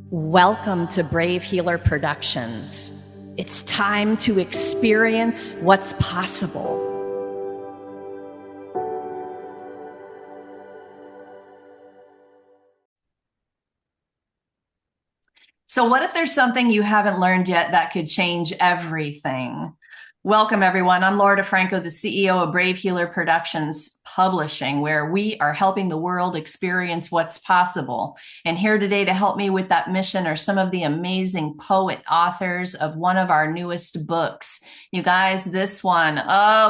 Welcome to Brave Healer Productions. It's time to experience what's possible. So, what if there's something you haven't learned yet that could change everything? Welcome, everyone. I'm Laura DeFranco, the CEO of Brave Healer Productions Publishing, where we are helping the world experience what's possible. And here today to help me with that mission are some of the amazing poet authors of one of our newest books. You guys, this one,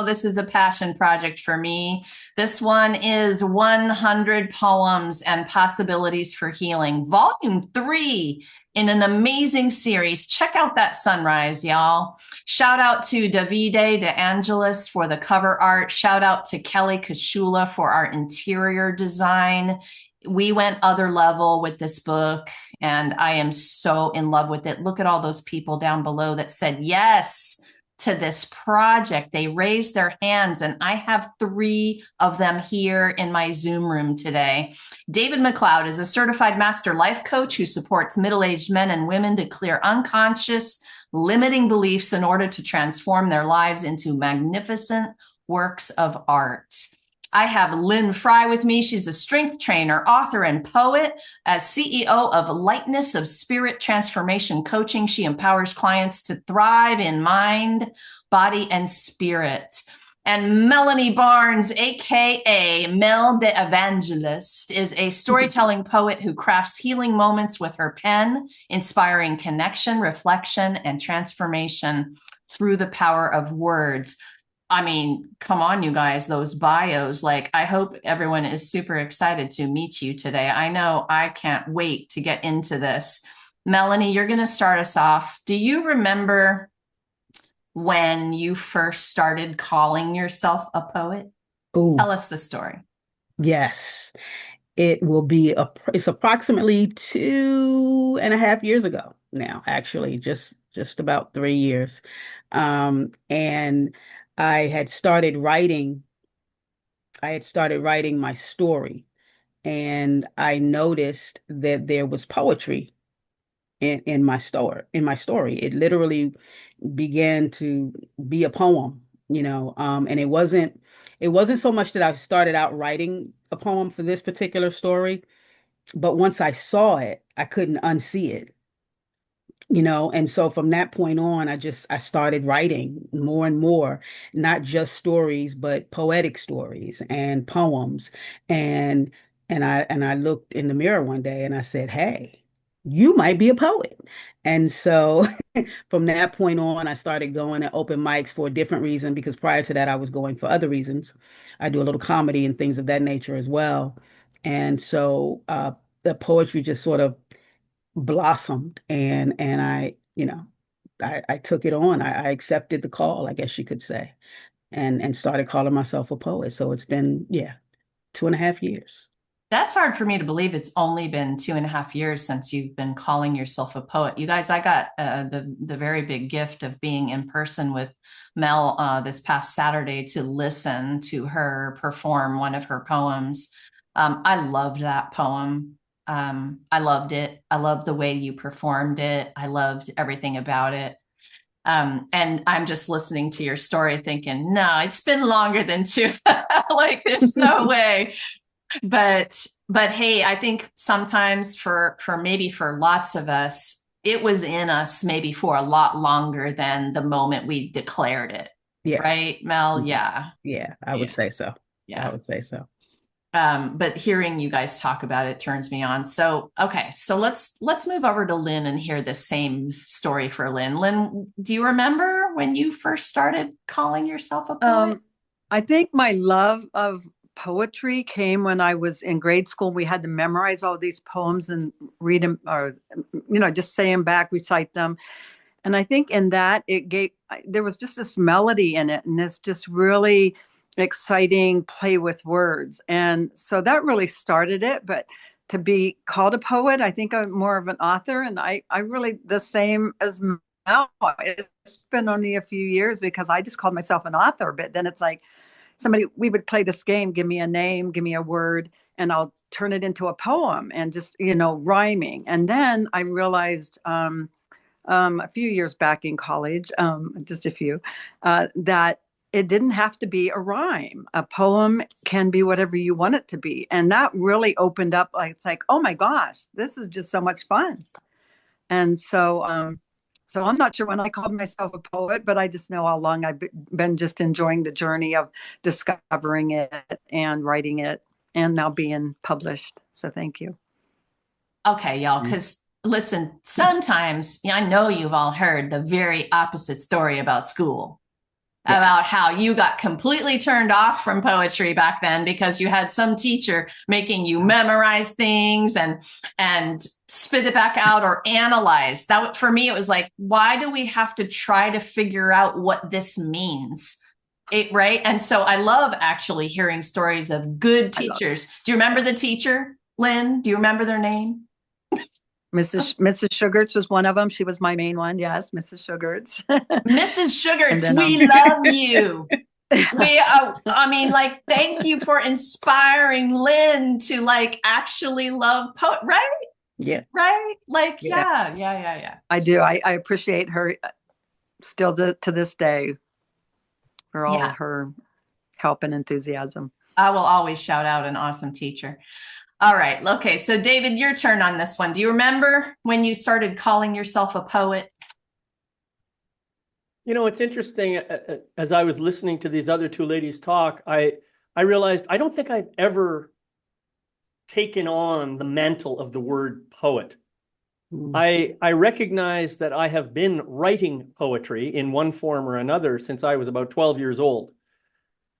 this is a passion project for me. This one is 100 Poems and Possibilities for Healing, Volume 3. In an amazing series. Check out that sunrise, y'all. Shout out to Davide De Angelis for the cover art. Shout out to Kelly Kashula for our interior design. We went other level with this book, and I am so in love with it. Look at all those people down below that said yes to this project. They raised their hands, and I have 3 of them here in my Zoom room today. David McLeod is a certified master life coach who supports middle-aged men and women to clear unconscious, limiting beliefs in order to transform their lives into magnificent works of art. I have Lynn Fry with me. She's a strength trainer, author, and poet. As CEO of Lightness of Spirit Transformation Coaching, she empowers clients to thrive in mind, body, and spirit. And Melanie Barnes, aka Mel the Evangelist, is a storytelling poet who crafts healing moments with her pen, inspiring connection, reflection, and transformation through the power of words. I mean, come on, you guys, those bios. I hope everyone is super excited to meet you today. I know I can't wait to get into this. Melanie, you're going to start us off. Do you remember when you first started calling yourself a poet? Ooh, Tell us the story. yes. It's approximately 2.5 years ago now, actually, just about 3 years. And I had started writing, my story, and I noticed that there was poetry in my story. It literally began to be a poem, and it wasn't so much that I started out writing a poem for this particular story, but once I saw it, I couldn't unsee it. And so from that point on, I started writing more and more, not just stories, but poetic stories and poems. And and i and I looked in the mirror one day and I said, hey, you might be a poet. And so from that point on, I started going to open mics for a different reason, because prior to that I was going for other reasons. I do a little comedy and things of that nature as well. And so the poetry just sort of blossomed, and I took it on. I accepted the call, I guess you could say, and started calling myself a poet. So it's been, yeah, 2.5 years. That's hard for me to believe. It's only been 2.5 years since you've been calling yourself a poet. You guys, I got the very big gift of being in person with Mel this past Saturday to listen to her perform one of her poems. I loved that poem. I loved it. I loved the way you performed it. I loved everything about it. And I'm just listening to your story thinking, no, it's been longer than two. There's no way. But hey, I think sometimes for maybe for lots of us, it was in us maybe for a lot longer than the moment we declared it. Yeah. Right, Mel? Yeah. Yeah, I would Yeah. say so. I Yeah. would say so. But hearing you guys talk about it turns me on. So, okay, so let's move over to Lynn and hear the same story for Lynn. Lynn, do you remember when you first started calling yourself a poet? I think my love of poetry came when I was in grade school. We had to memorize all these poems and read them, or just say them back, recite them. And I think in that there was just this melody in it, and it's just really exciting play with words. And so that really started it. But to be called a poet, I think I'm more of an author, and I really the same as Mel. It's been only a few years because I just called myself an author, but then it's like, we would play this game, give me a name, give me a word, and I'll turn it into a poem and just, rhyming. And then I realized a few years back in college, just a few, that it didn't have to be a rhyme. A poem can be whatever you want it to be. And that really opened up, like, it's like, oh my gosh, this is just so much fun. And so I'm not sure when I called myself a poet, but I just know how long I've been just enjoying the journey of discovering it and writing it and now being published. So thank you. Okay, y'all, because listen, sometimes I know you've all heard the very opposite story about school, about how you got completely turned off from poetry back then because you had some teacher making you memorize things and spit it back out or analyze. That, for me, it was like, why do we have to try to figure out what this means? Right? And so I love actually hearing stories of good teachers. Do you remember the teacher, Lynn? Do you remember their name? Mrs. Sugarts was one of them. She was my main one. Yes, Mrs. Sugarts. Mrs. Sugarts, then, we love you. Thank you for inspiring Lynn to actually love right? Yeah. Right? Yeah. I do. I appreciate her still to this day for all her help and enthusiasm. I will always shout out an awesome teacher. All right. Okay. So David, your turn on this one. Do you remember when you started calling yourself a poet? It's interesting. As I was listening to these other two ladies talk, I realized I don't think I've ever taken on the mantle of the word poet. I recognize that I have been writing poetry in one form or another since I was about 12 years old.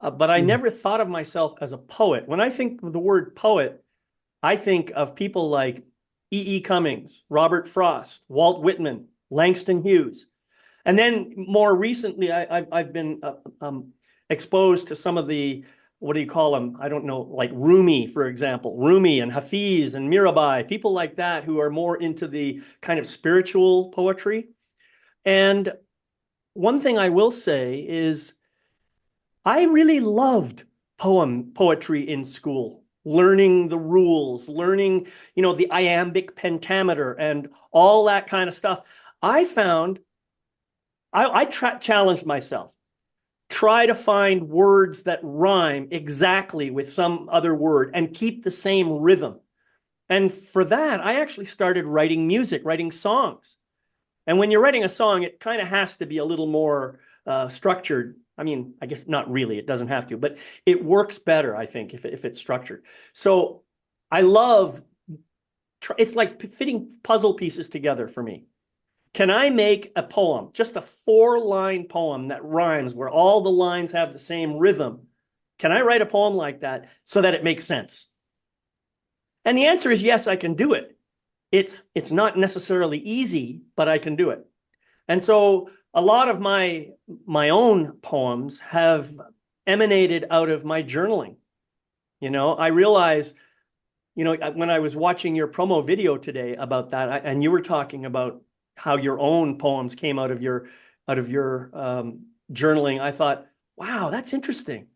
But I never thought of myself as a poet. When I think of the word poet, I think of people like E.E. Cummings, Robert Frost, Walt Whitman, Langston Hughes. And then more recently, I've been exposed to some of the, what do you call them? I don't know, like Rumi, for example. Rumi and Hafiz and Mirabai, people like that who are more into the kind of spiritual poetry. And one thing I will say is I really loved poetry in school. Learning the rules, learning, the iambic pentameter and all that kind of stuff. I found, I challenged myself. Try to find words that rhyme exactly with some other word and keep the same rhythm. And for that, I actually started writing music, writing songs. And when you're writing a song, it kind of has to be a little more structured. I mean, I guess not really, it doesn't have to, but it works better, I think, if it's structured. So I love, it's like fitting puzzle pieces together for me. Can I make a poem, just a 4-line poem that rhymes, where all the lines have the same rhythm? Can I write a poem like that so that it makes sense? And the answer is yes, I can do it. It's not necessarily easy, but I can do it. And so a lot of my own poems have emanated out of my journaling. I realize, when I was watching your promo video today about that, and you were talking about how your own poems came out of your journaling, I thought, wow, that's interesting.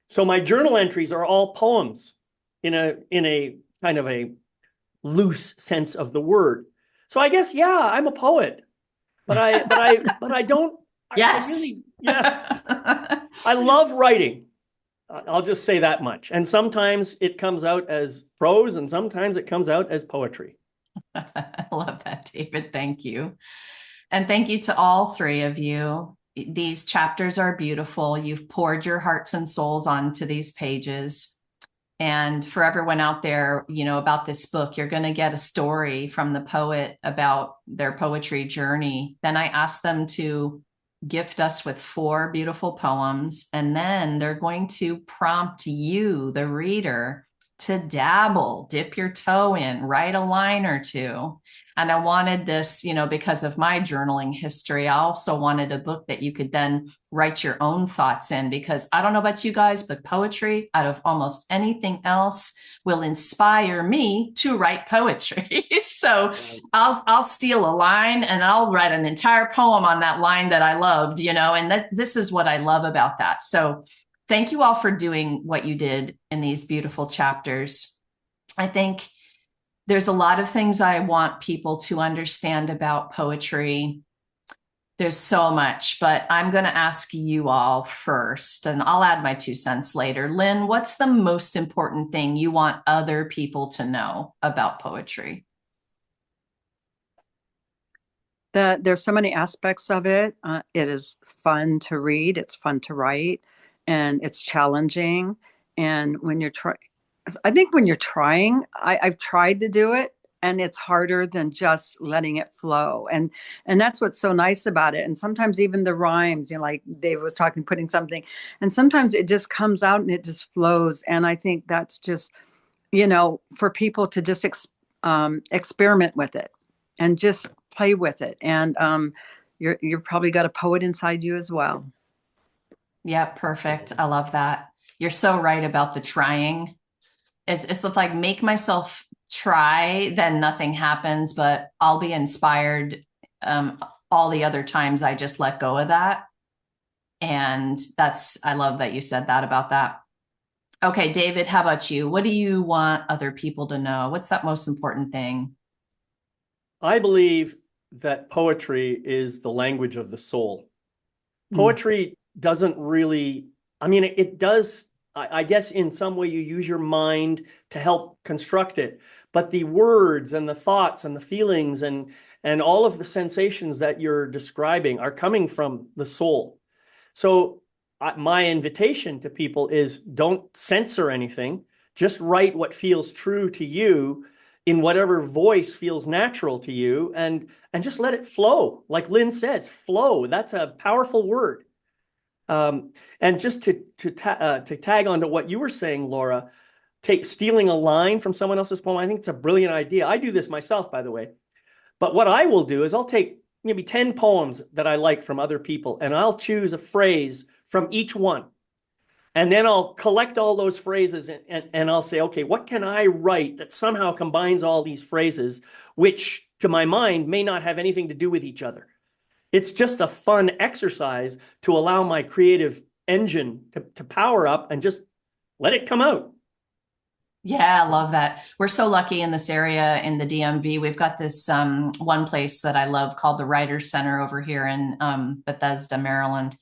So my journal entries are all poems in a kind of a loose sense of the word. So I guess, yeah, I'm a poet. But I don't. Yes. I love writing. I'll just say that much. And sometimes it comes out as prose, and sometimes it comes out as poetry. I love that, David. Thank you. And thank you to all three of you. These chapters are beautiful. You've poured your hearts and souls onto these pages. And for everyone out there, about this book, you're going to get a story from the poet about their poetry journey. Then I asked them to gift us with 4 beautiful poems, and then they're going to prompt you, the reader, to dip your toe in, write a line or two. And I wanted this, because of my journaling history, I also wanted a book that you could then write your own thoughts in, because I don't know about you guys, but poetry, out of almost anything else, will inspire me to write poetry. So I'll steal a line and I'll write an entire poem on that line that I loved, and this is what I love about that. So Thank you all for doing what you did in these beautiful chapters. I think there's a lot of things I want people to understand about poetry. There's so much, but I'm going to ask you all first, and I'll add my 2 cents later. Lynn, what's the most important thing you want other people to know about poetry? There's so many aspects of it. It is fun to read, it's fun to write, and it's challenging. And when you're trying, I think when you're trying, I've tried to do it, and it's harder than just letting it flow. And that's what's so nice about it. And sometimes even the rhymes, like Dave was talking, putting something, and sometimes it just comes out and it just flows. And I think that's just, for people to just experiment with it and just play with it. And you're probably got a poet inside you as well. Yeah, perfect. I love that. You're so right about the trying. It's like make myself try, then nothing happens, but I'll be inspired all the other times I just let go of that. And I love that you said that about that. Okay, David, how about you? What do you want other people to know? What's that most important thing? I believe that poetry is the language of the soul. Poetry doesn't really, it does, I guess in some way you use your mind to help construct it, but the words and the thoughts and the feelings and all of the sensations that you're describing are coming from the soul. So my invitation to people is don't censor anything, just write what feels true to you in whatever voice feels natural to you, and just let it flow. Like Lynn says, flow. That's a powerful word. And just to tag on to what you were saying, Laura, stealing a line from someone else's poem, I think it's a brilliant idea. I do this myself, by the way. But what I will do is I'll take maybe 10 poems that I like from other people, and I'll choose a phrase from each one. And then I'll collect all those phrases and I'll say, okay, what can I write that somehow combines all these phrases, which to my mind may not have anything to do with each other. It's just a fun exercise to allow my creative engine to power up and just let it come out. Yeah, I love that. We're so lucky in this area in the DMV. We've got this one place that I love called the Writers Center over here in Bethesda, Maryland.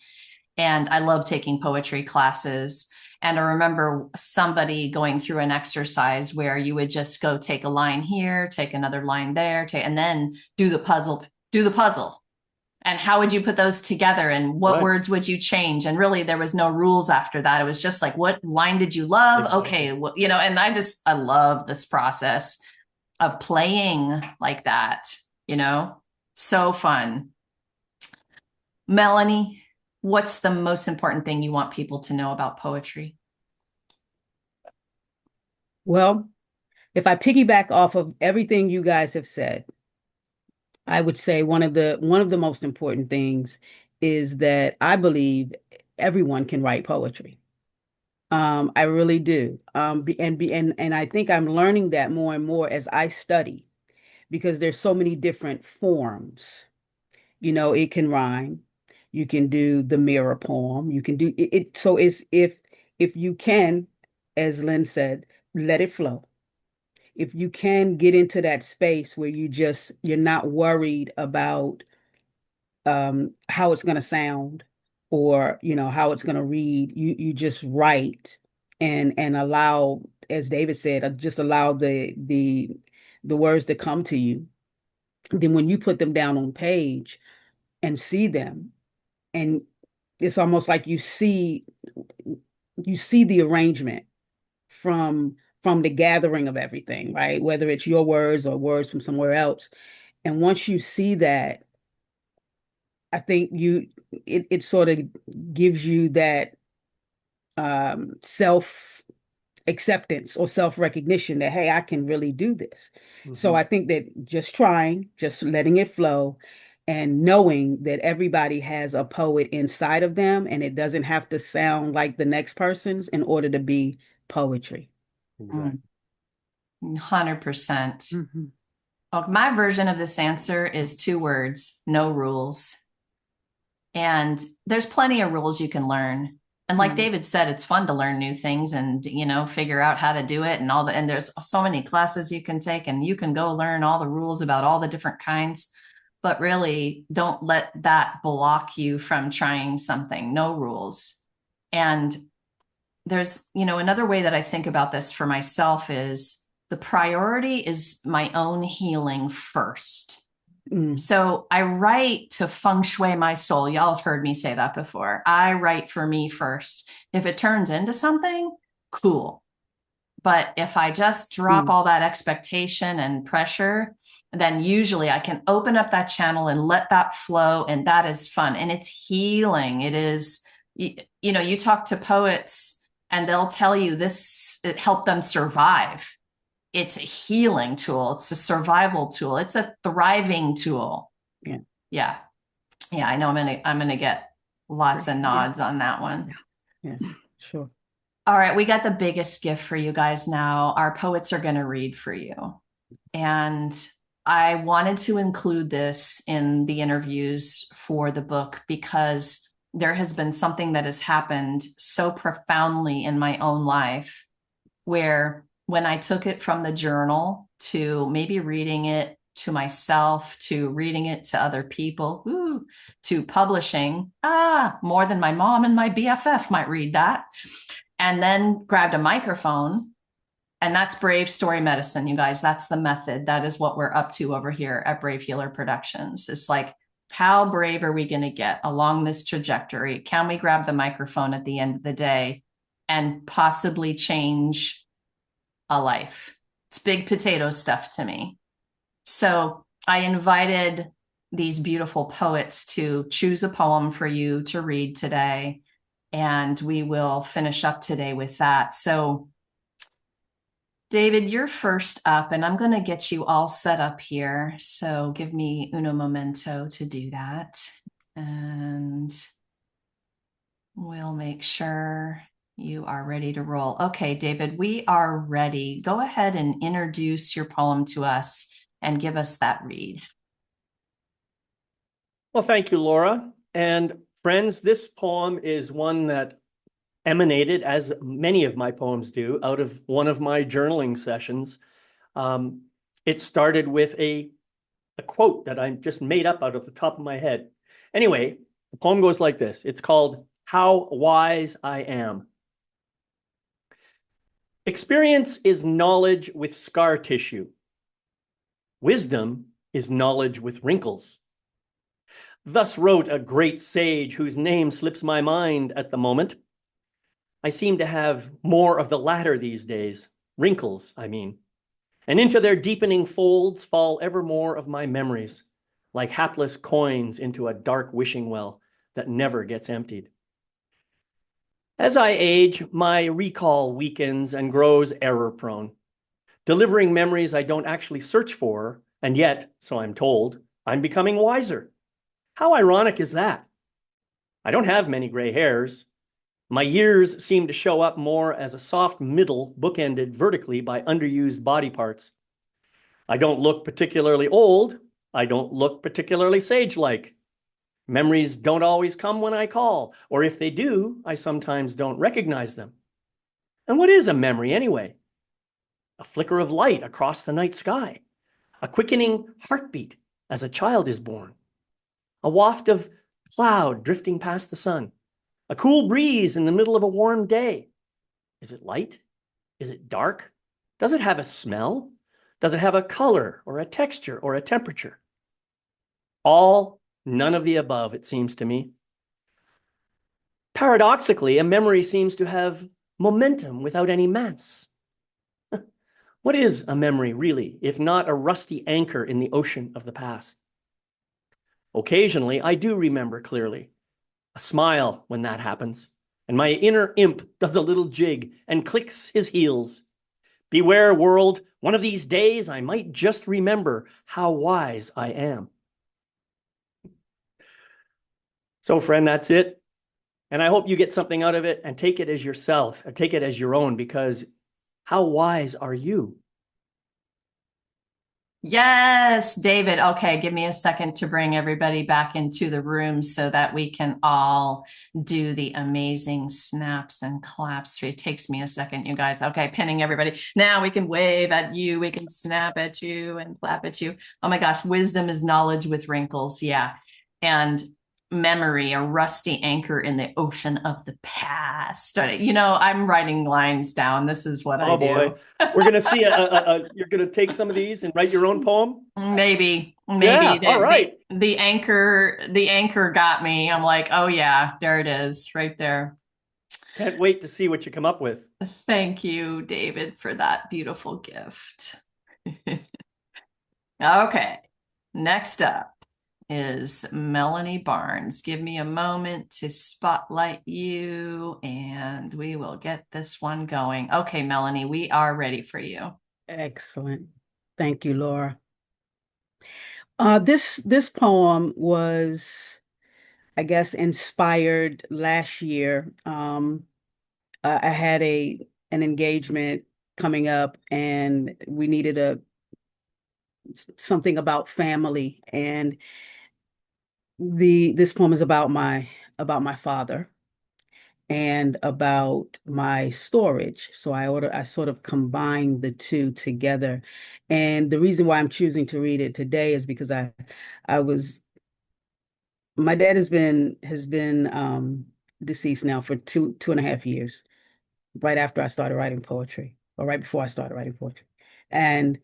And I love taking poetry classes. And I remember somebody going through an exercise where you would just go take a line here, take another line there, and then do the puzzle. And how would you put those together? And what words would you change? And really, there was no rules after that. It was just like, what line did you love? Exactly. Okay, well, and I love this process of playing like that, so fun. Melanie, what's the most important thing you want people to know about poetry? Well, if I piggyback off of everything you guys have said, I would say one of the most important things is that I believe everyone can write poetry. I really do. And I think I'm learning that more and more as I study, because there's so many different forms. It can rhyme. You can do the mirror poem. You can do it. So it's if you can, as Lynn said, let it flow. If you can get into that space where you're not worried about how it's going to sound or how it's going to read, you just write and allow, as David said, just allow the words to come to you. Then when you put them down on page and see them, and it's almost like you see the arrangement from the gathering of everything, right? Whether it's your words or words from somewhere else. And once you see that, I think it sort of gives you that self acceptance or self recognition that, hey, I can really do this. Mm-hmm. So I think that just letting it flow, and knowing that everybody has a poet inside of them, and it doesn't have to sound like the next person's in order to be poetry. Exactly. 100%. Mm-hmm. Well, my version of this answer is 2 words: no rules. And there's plenty of rules you can learn. And like David said, it's fun to learn new things and, figure out how to do it and and there's so many classes you can take and you can go learn all the rules about all the different kinds, but really don't let that block you from trying something. No rules. And there's, another way that I think about this for myself is the priority is my own healing first. So I write to feng shui my soul. Y'all have heard me say that before. I write for me first. If it turns into something, cool. But if I just drop all that expectation and pressure, then usually I can open up that channel and let that flow. And that is fun. And it's healing. It is, you talk to poets and they'll tell you it helped them survive. It's a healing tool. It's a survival tool. It's a thriving tool. Yeah. I know I'm gonna get lots of nods on that one. Yeah, sure. All right, we got the biggest gift for you guys now. Our poets are gonna read for you. And I wanted to include this in the interviews for the book because there has been something that has happened so profoundly in my own life where when I took it from the journal to maybe reading it to myself, to reading it to other people, to publishing, more than my mom and my BFF might read that, and then grabbed a microphone. And that's Brave Story Medicine, you guys. That's the method. That is what we're up to over here at Brave Healer Productions. It's like, how brave are we going to get along this trajectory? Can we grab the microphone at the end of the day and possibly change a life? It's big potato stuff to me. So I invited these beautiful poets to choose a poem for you to read today. And we will finish up today with that. So David, you're first up, and I'm going to get you all set up here. So give me uno momento to do that. And we'll make sure you are ready to roll. Okay, David, we are ready. Go ahead and introduce your poem to us and give us that read. Well, thank you, Laura. And friends, this poem is one that emanated, as many of my poems do, out of one of my journaling sessions. It started with a quote that I just made up out of the top of my head. Anyway, the poem goes like this. It's called How Wise I Am. Experience is knowledge with scar tissue. Wisdom is knowledge with wrinkles. Thus wrote a great sage whose name slips my mind at the moment. I seem to have more of the latter these days, wrinkles, I mean. And into their deepening folds fall ever more of my memories, like hapless coins into a dark wishing well that never gets emptied. As I age, my recall weakens and grows error-prone, delivering memories I don't actually search for, and yet, so I'm told, I'm becoming wiser. How ironic is that? I don't have many gray hairs. My years seem to show up more as a soft middle bookended vertically by underused body parts. I don't look particularly old. I don't look particularly sage-like. Memories don't always come when I call, or if they do, I sometimes don't recognize them. And what is a memory anyway? A flicker of light across the night sky, a quickening heartbeat as a child is born, a waft of cloud drifting past the sun, a cool breeze in the middle of a warm day. Is it light? Is it dark? Does it have a smell? Does it have a color or a texture or a temperature? All, none of the above, it seems to me. Paradoxically, a memory seems to have momentum without any mass. What is a memory, really, if not a rusty anchor in the ocean of the past? Occasionally, I do remember clearly. A smile when that happens, and my inner imp does a little jig and clicks his heels. Beware, world, one of these days I might just remember how wise I am. So, friend, that's it. And I hope you get something out of it and take it as yourself, or take it as your own, because how wise are you? Yes, David. Okay, give me a second to bring everybody back into the room so that we can all do the amazing snaps and claps. It takes me a second, you guys. Okay, pinning everybody. Now we can wave at you, we can snap at you and clap at you. Oh my gosh, wisdom is knowledge with wrinkles. Yeah. And memory, a rusty anchor in the ocean of the past. I'm writing lines down. This is what I Oh do. boy. We're gonna see you're gonna take some of these and write your own poem? Maybe Yeah, all the, right. the anchor got me. I'm like, oh yeah, there it is, right there. Can't wait to see what you come up with. Thank you, David, for that beautiful gift. Okay, next up is Melanie Barnes. Give me a moment to spotlight you, and we will get this one going. Okay, Melanie, we are ready for you. Excellent. Thank you, Laura. This poem was, I guess, inspired last year. I had an engagement coming up, and we needed something about family, and this poem is about my father and about my storage. So I sort of combined the two together. And the reason why I'm choosing to read it today is because I was my dad has been deceased now for 2.5 years, right after I started writing poetry, or right before I started writing poetry. And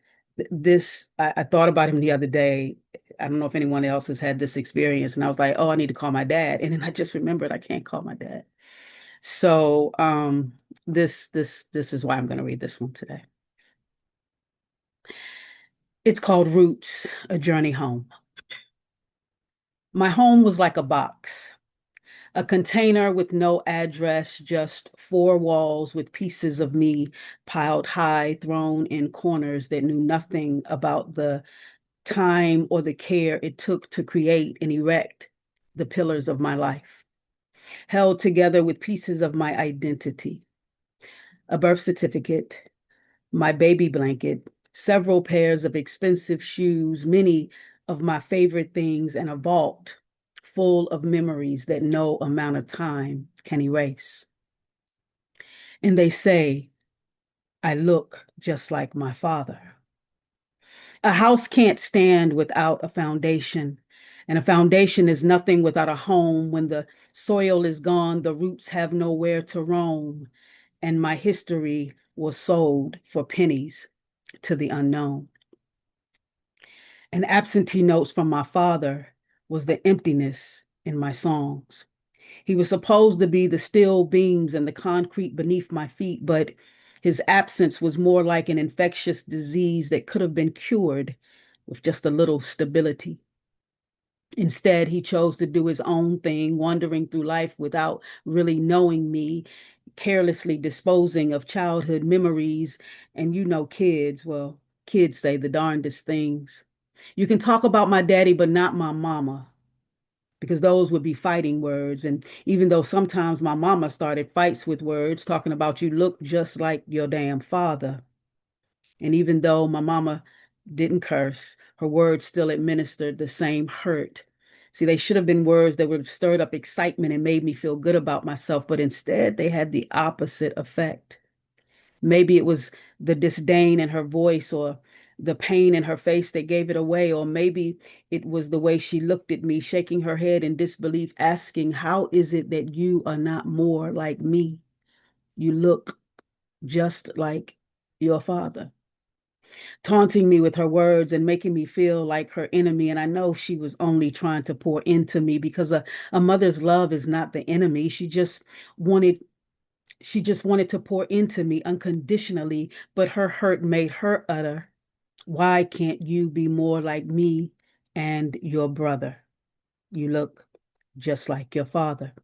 I thought about him the other day. I don't know if anyone else has had this experience, and I was like, oh, I need to call my dad. And then I just remembered I can't call my dad. So this is why I'm going to read this one today. It's called Roots, A Journey Home. My home was like a box, a container with no address, just four walls with pieces of me piled high, thrown in corners that knew nothing about the time or the care it took to create and erect the pillars of my life, held together with pieces of my identity, a birth certificate, my baby blanket, several pairs of expensive shoes, many of my favorite things, and a vault full of memories that no amount of time can erase. And they say, I look just like my father. A house can't stand without a foundation, and a foundation is nothing without a home. When the soil is gone, the roots have nowhere to roam, and my history was sold for pennies to the unknown. And absentee notes from my father was the emptiness in my songs. He was supposed to be the steel beams and the concrete beneath my feet, but his absence was more like an infectious disease that could have been cured with just a little stability. Instead, he chose to do his own thing, wandering through life without really knowing me, carelessly disposing of childhood memories. And kids, well, kids say the darndest things. You can talk about my daddy, but not my mama, because those would be fighting words. And even though sometimes my mama started fights with words, talking about you look just like your damn father. And even though my mama didn't curse, her words still administered the same hurt. See, they should have been words that would have stirred up excitement and made me feel good about myself, but instead they had the opposite effect. Maybe it was the disdain in her voice or the pain in her face that gave it away, or maybe it was the way she looked at me, shaking her head in disbelief, asking, how is it that you are not more like me? You look just like your father, taunting me with her words and making me feel like her enemy. And I know she was only trying to pour into me, because a mother's love is not the enemy. Wanted she just wanted to pour into me unconditionally, but her hurt made her utter, why can't you be more like me and your brother? You look just like your father.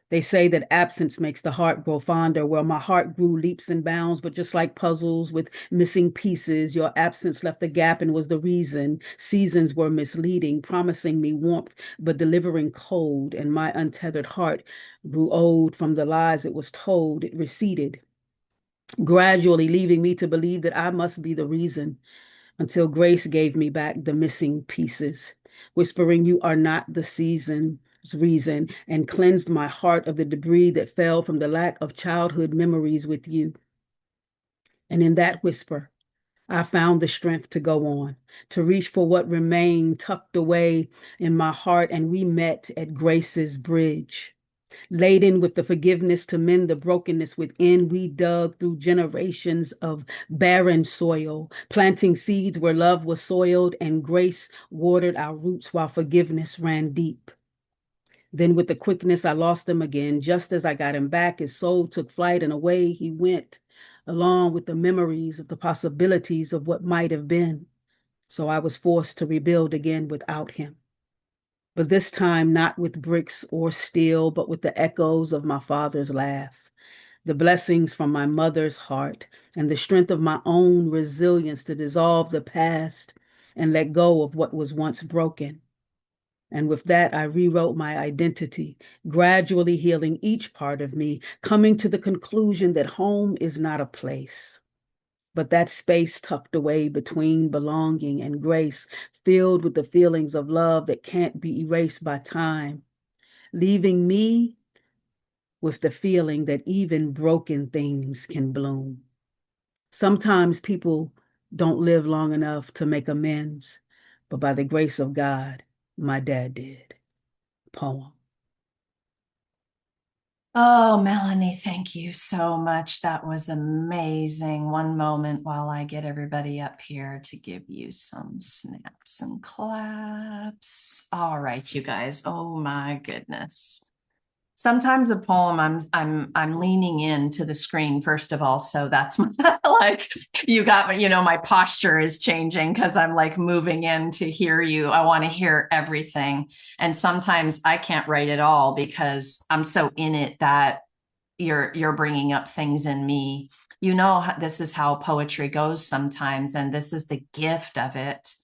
They say that absence makes the heart grow fonder. Well, my heart grew leaps and bounds, but just like puzzles with missing pieces, your absence left a gap and was the reason. Seasons were misleading, promising me warmth, but delivering cold. And my untethered heart grew old from the lies it was told. It receded, gradually leaving me to believe that I must be the reason. until grace gave me back the missing pieces, whispering, "You are not the season's reason," and cleansed my heart of the debris that fell from the lack of childhood memories with you. And in that whisper, I found the strength to go on, to reach for what remained tucked away in my heart, and we met at Grace's bridge. Laden with the forgiveness to mend the brokenness within, we dug through generations of barren soil, planting seeds where love was soiled, and grace watered our roots while forgiveness ran deep. Then, with the quickness, I lost him again. Just as I got him back, his soul took flight, and away he went, along with the memories of the possibilities of what might have been. So I was forced to rebuild again without him. But this time, not with bricks or steel, but with the echoes of my father's laugh, the blessings from my mother's heart, and the strength of my own resilience to dissolve the past and let go of what was once broken. And with that, I rewrote my identity, gradually healing each part of me, coming to the conclusion that home is not a place, but that space tucked away between belonging and grace, filled with the feelings of love that can't be erased by time, leaving me with the feeling that even broken things can bloom. Sometimes people don't live long enough to make amends, but by the grace of God, my dad did. Poem. Oh, Melanie, thank you so much. That was amazing. One moment while I get everybody up here to give you some snaps and claps. All right, you guys. Oh my goodness. Sometimes a poem, I'm leaning into the screen first of all, so that's my, like you got me. My posture is changing because I'm like moving in to hear you. I want to hear everything, and sometimes I can't write it all because I'm so in it that you're bringing up things in me. This is how poetry goes sometimes, and this is the gift of it.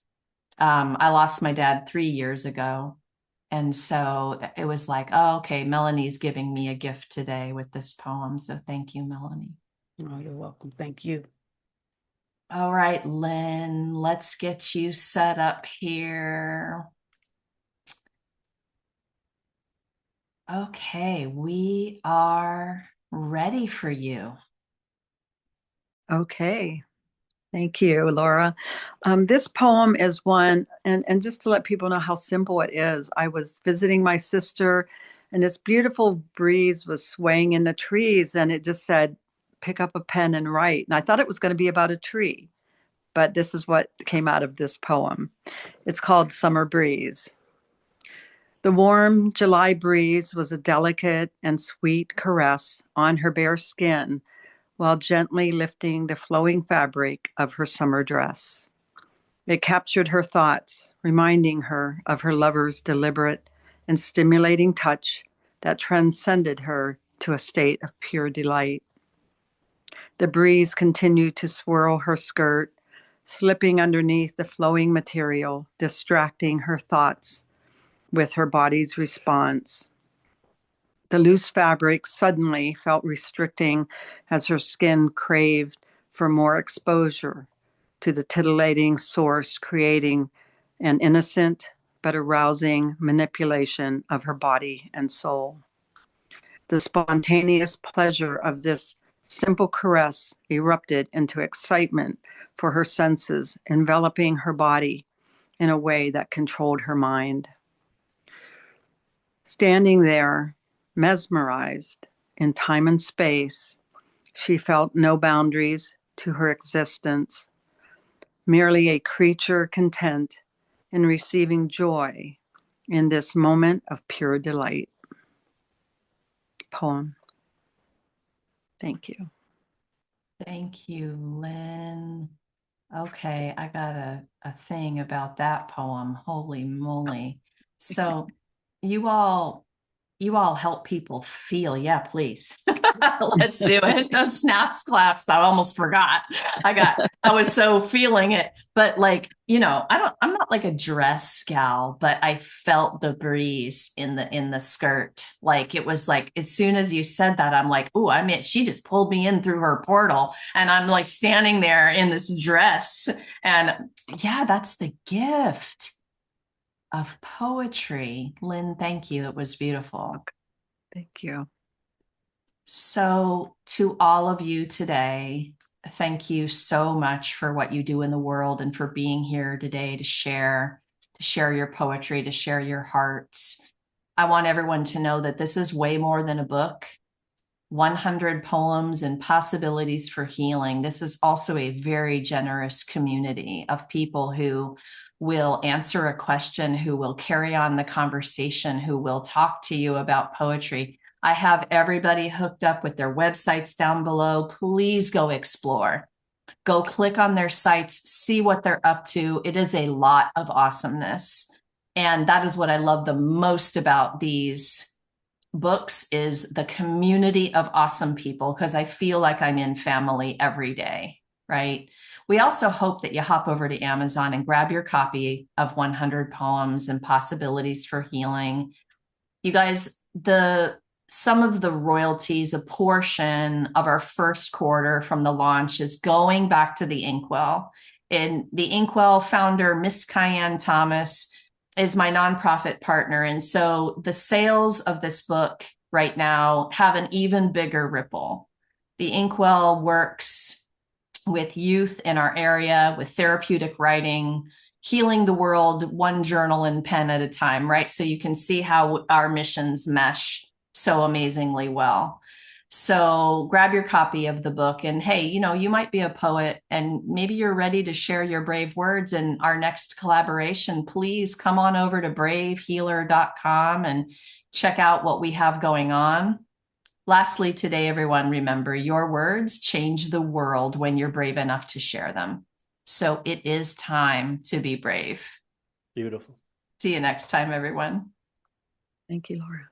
I lost my dad 3 years ago. And so it was like, oh, okay, Melanie's giving me a gift today with this poem. So thank you, Melanie. Oh, you're welcome. Thank you. All right, Lynn, let's get you set up here. Okay, we are ready for you. Okay. Thank you, Laura. This poem is one, and just to let people know how simple it is, I was visiting my sister, and this beautiful breeze was swaying in the trees, and it just said, pick up a pen and write. And I thought it was going to be about a tree, but this is what came out of this poem. It's called Summer Breeze. The warm July breeze was a delicate and sweet caress on her bare skin, while gently lifting the flowing fabric of her summer dress. It captured her thoughts, reminding her of her lover's deliberate and stimulating touch that transcended her to a state of pure delight. The breeze continued to swirl her skirt, slipping underneath the flowing material, distracting her thoughts with her body's response. The loose fabric suddenly felt restricting as her skin craved for more exposure to the titillating source, creating an innocent but arousing manipulation of her body and soul. The spontaneous pleasure of this simple caress erupted into excitement for her senses, enveloping her body in a way that controlled her mind. Standing there, mesmerized in time and space, she felt no boundaries to her existence, merely a creature content in receiving joy in this moment of pure delight. Poem. Thank you. Thank you, Lynn. Okay, I got a thing about that poem. Holy moly. So you all help people feel. Yeah, please. Let's do it. Those snaps, claps. I almost forgot. I was so feeling it. But I'm not like a dress gal, but I felt the breeze in the skirt. Like it was like as soon as you said that, I'm like, oh, I mean, she just pulled me in through her portal, and I'm like standing there in this dress. And yeah, that's the gift of poetry. Lynn, thank you. It was beautiful. Thank you. So to all of you today, thank you so much for what you do in the world and for being here today to share your poetry, to share your hearts. I want everyone to know that this is way more than a book. 100 poems and possibilities for healing. This is also a very generous community of people who will answer a question, who will carry on the conversation, who will talk to you about poetry. I have everybody hooked up with their websites down below. Please go explore. Go click on their sites, see what they're up to. It is a lot of awesomeness. And that is what I love the most about these books, is the community of awesome people, because I feel like I'm in family every day, right? We also hope that you hop over to Amazon and grab your copy of 100 Poems and Possibilities for Healing. You guys, some of the royalties, a portion of our first quarter from the launch is going back to the InkWell. And the InkWell founder, Miss Cayenne Thomas, is my nonprofit partner. And so the sales of this book right now have an even bigger ripple. The InkWell works with youth in our area with therapeutic writing, healing the world one journal and pen at a time, right? So you can see how our missions mesh so amazingly well. So grab your copy of the book, and hey, you might be a poet and maybe you're ready to share your brave words in our next collaboration. Please come on over to bravehealer.com and check out what we have going on. Lastly, today, everyone, remember, your words change the world when you're brave enough to share them. So it is time to be brave. Beautiful. See you next time, everyone. Thank you, Laura.